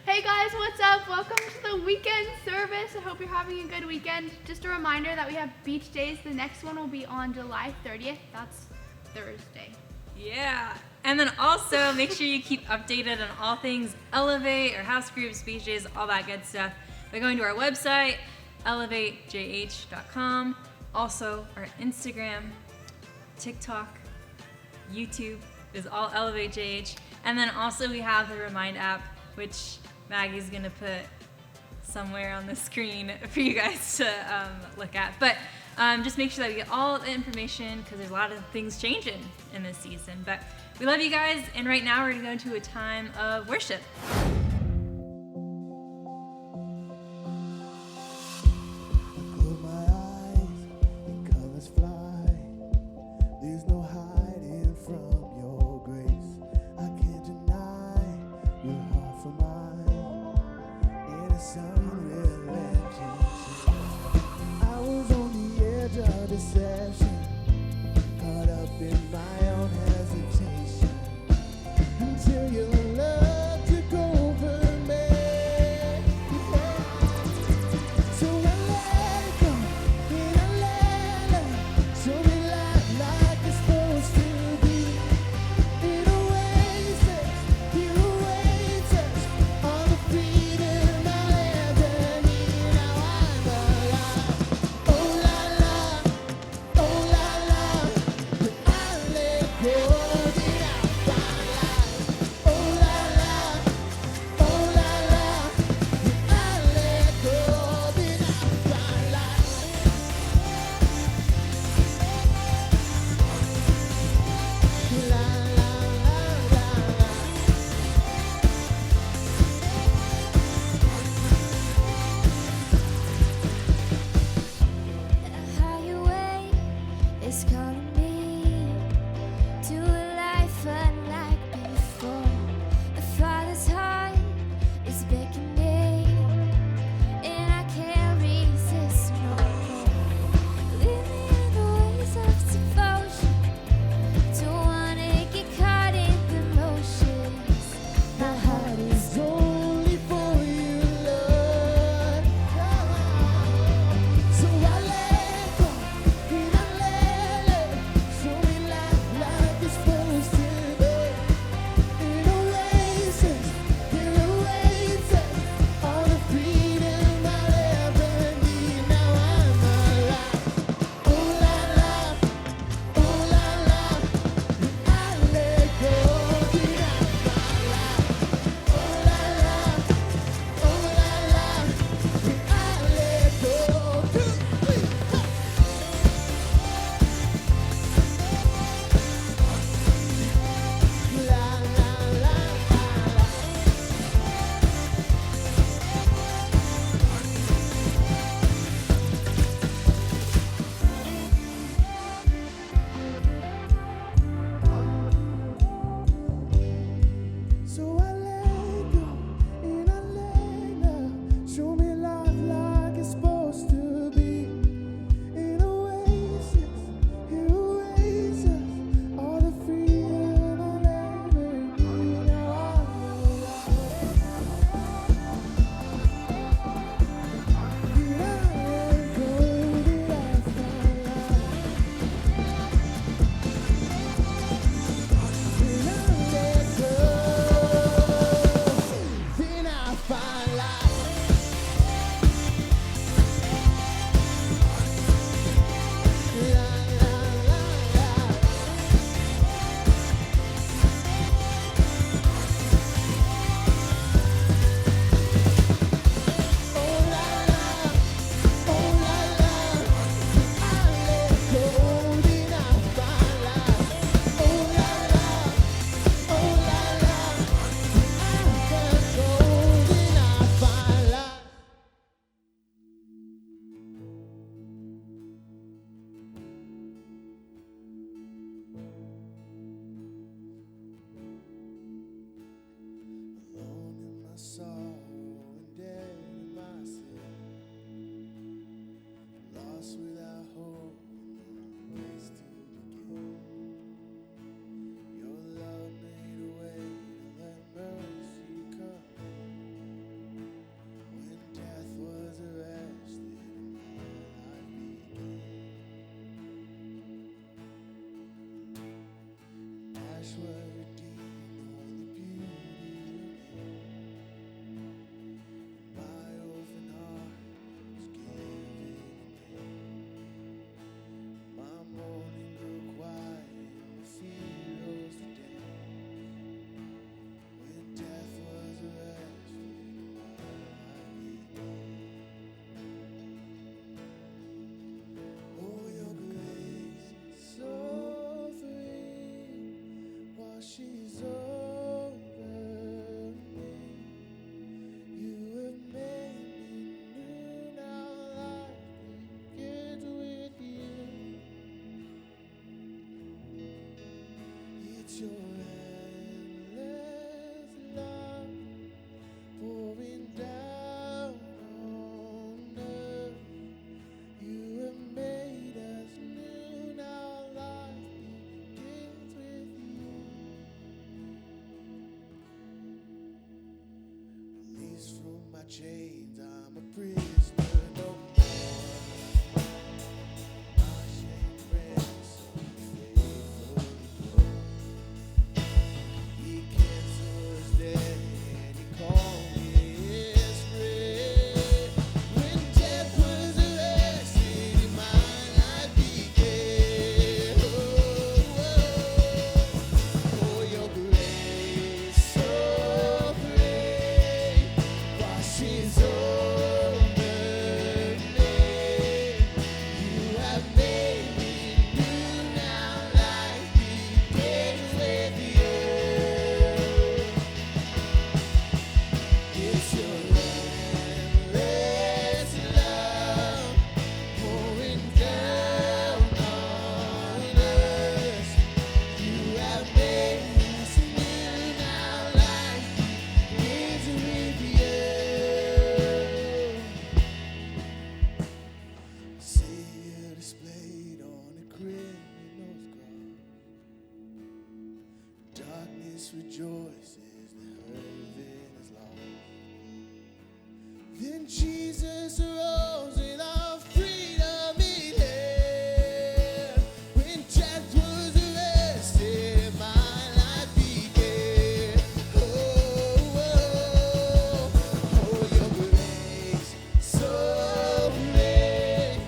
Hey guys, what's up? Welcome to the weekend service. I hope you're having a good weekend. Just a reminder that we have beach days. The next one will be on July 30th. That's Thursday. Yeah. And then also make sure you keep updated on all things Elevate, our house groups, beach days, all that good stuff by going to our website, elevatejh.com. Also, our Instagram, TikTok, YouTube is all Elevate JH. And then also we have the Remind app, which Maggie's going to put somewhere on the screen for you guys to look at. But just make sure that you get all the information because there's a lot of things changing in this season. But we love you guys, and right now we're going to go into a time of worship. my chains, I'm a prisoner no more. My shame ransom faithfully broke. He canceled his debt and he called me his friend. When death was arrested and my life began. Oh, your grace so great washes over me. You have made me new now. Life begins with you. It's your endless love pouring down on us. You have made us new now. Life begins with you. Savior displayed on a criminal's cross. Darkness rejoices, the heaven is lost. Then Jesus arose and our freedom in hand. When death was arrested, my life began. Oh, your grace so great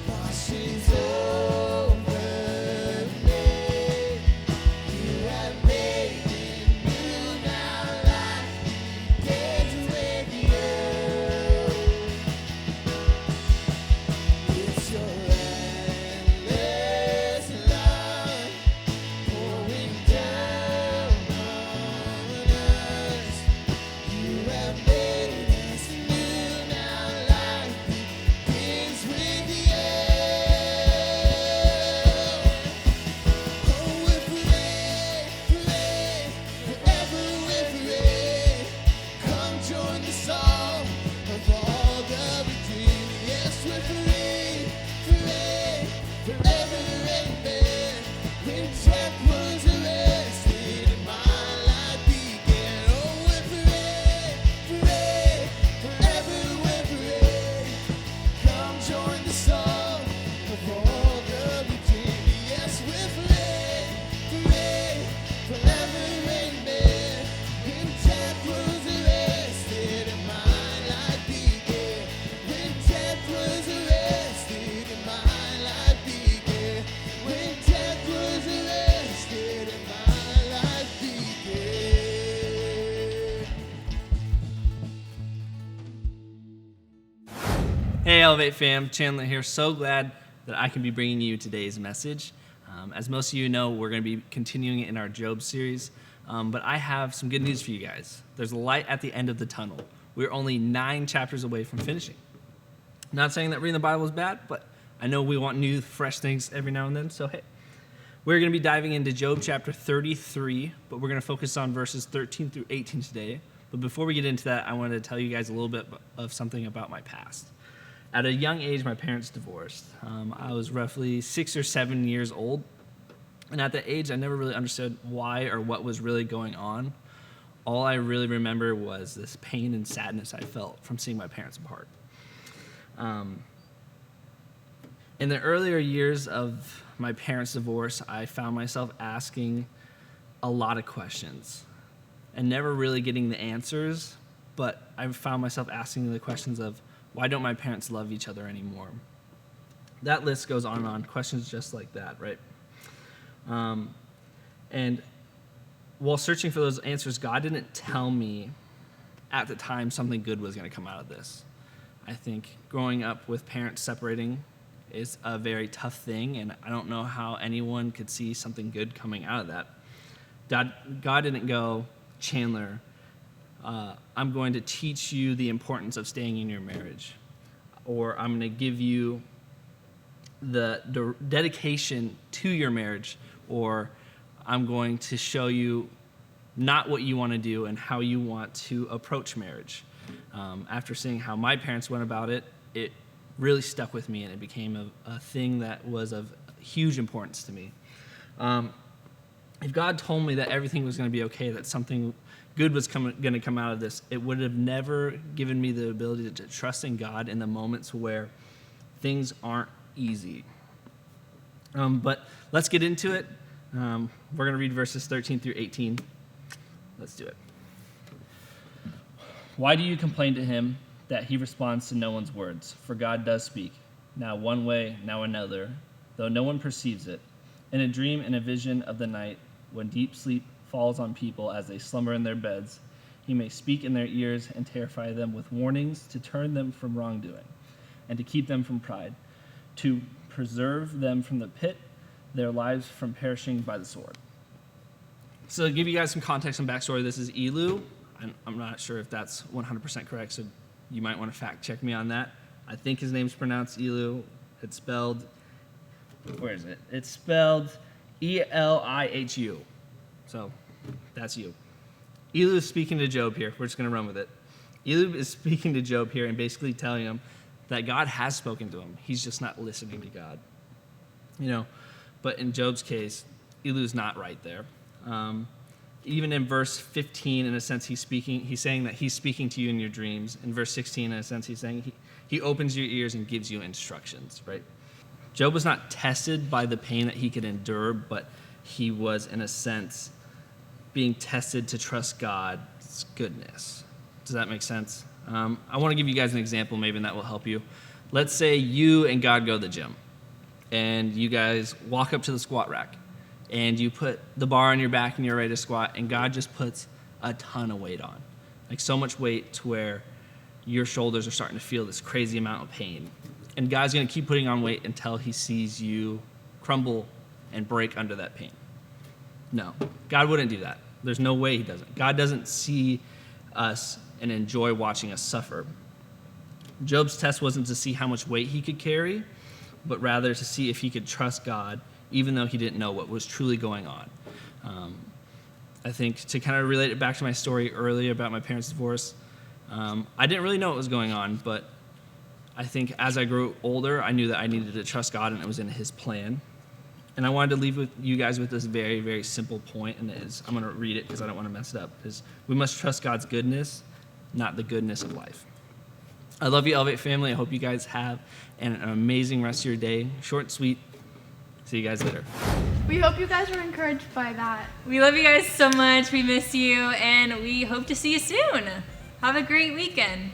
washes over me. You have made me new now. Life begins with you. It's your endless love pouring down on us. You have made us new now. Life begins with you. Oh, we pray, forever we pray. Come join the song of all the redeemed. Yes, we're free, forever, amen. When death was arrested and my life began. Oh, we're free, forever we pray. Come join the song of all the redeemed. Yes, we're free, forever, amen. When death was arrested and my life began. When death was arrested and my life began. When death was arrested and my life began. Hey Elevate fam, Chandler here. So glad that I can be bringing you today's message. As most of you know, we're going to be continuing in our Job series, but I have some good news for you guys. There's a light at the end of the tunnel. We're only 9 chapters away from finishing. Not saying that reading the Bible is bad, but I know we want new, fresh things every now and then, so hey. We're going to be diving into Job chapter 33, but we're going to focus on verses 13 through 18 today. But before we get into that, I wanted to tell you guys a little bit of something about my past. At a young age, my parents divorced. I was roughly 6 or 7 years old, and at that age, I never really understood why or what was really going on. All I really remember was this pain and sadness I felt from seeing my parents apart. In the earlier years of my parents' divorce, I found myself asking a lot of questions and never really getting the answers, but I found myself asking the questions of, why don't my parents love each other anymore? That list goes on and on, questions just like that, right? And while searching for those answers, God didn't tell me at the time something good was going to come out of this. I think growing up with parents separating is a very tough thing, and I don't know how anyone could see something good coming out of that. God didn't go, Chandler, I'm going to teach you the importance of staying in your marriage, or I'm going to give you the dedication to your marriage, or I'm going to show you not what you want to do and how you want to approach marriage. After seeing how my parents went about it, it really stuck with me, and it became a thing that was of huge importance to me. If God told me that everything was going to be okay, that something good was going to come out of this. It would have never given me the ability to trust in God in the moments where things aren't easy. But let's get into it. We're going to read verses 13 through 18. Let's do it. Why do you complain to him that he responds to no one's words? For God does speak, now one way, now another, though no one perceives it. In a dream and a vision of the night, when deep sleep falls on people as they slumber in their beds, he may speak in their ears and terrify them with warnings to turn them from wrongdoing and to keep them from pride, to preserve them from the pit, their lives from perishing by the sword. So to give you guys some context and backstory, this is Elu. I'm not sure if that's 100% correct, so you might want to fact check me on that. I think his name's pronounced Elu. It's spelled, where is it? It's spelled Elihu. So that's you. Elu is speaking to Job here. We're just going to run with it. Elu is speaking to Job here and basically telling him that God has spoken to him. He's just not listening to God. But in Job's case, Elu's not right there. Even in verse 15, in a sense, he's saying that he's speaking to you in your dreams. In verse 16, in a sense, he's saying he opens your ears and gives you instructions, right? Job was not tested by the pain that he could endure, but he was, in a sense, being tested to trust God's goodness. Does that make sense? I want to give you guys an example, maybe, and that will help you. Let's say you and God go to the gym, and you guys walk up to the squat rack, and you put the bar on your back and you're ready to squat, and God just puts a ton of weight on. Like so much weight to where your shoulders are starting to feel this crazy amount of pain. And God's going to keep putting on weight until he sees you crumble and break under that pain. No, God wouldn't do that. There's no way he doesn't. God doesn't see us and enjoy watching us suffer. Job's test wasn't to see how much weight he could carry, but rather to see if he could trust God, even though he didn't know what was truly going on. I think to kind of relate it back to my story earlier about my parents' divorce, I didn't really know what was going on, but I think as I grew older, I knew that I needed to trust God and it was in his plan. And I wanted to leave with you guys with this very, very simple point, and it is, I'm going to read it because I don't want to mess it up, is we must trust God's goodness, not the goodness of life. I love you, Elevate family. I hope you guys have an amazing rest of your day. Short and sweet. See you guys later. We hope you guys were encouraged by that. We love you guys so much. We miss you, and we hope to see you soon. Have a great weekend.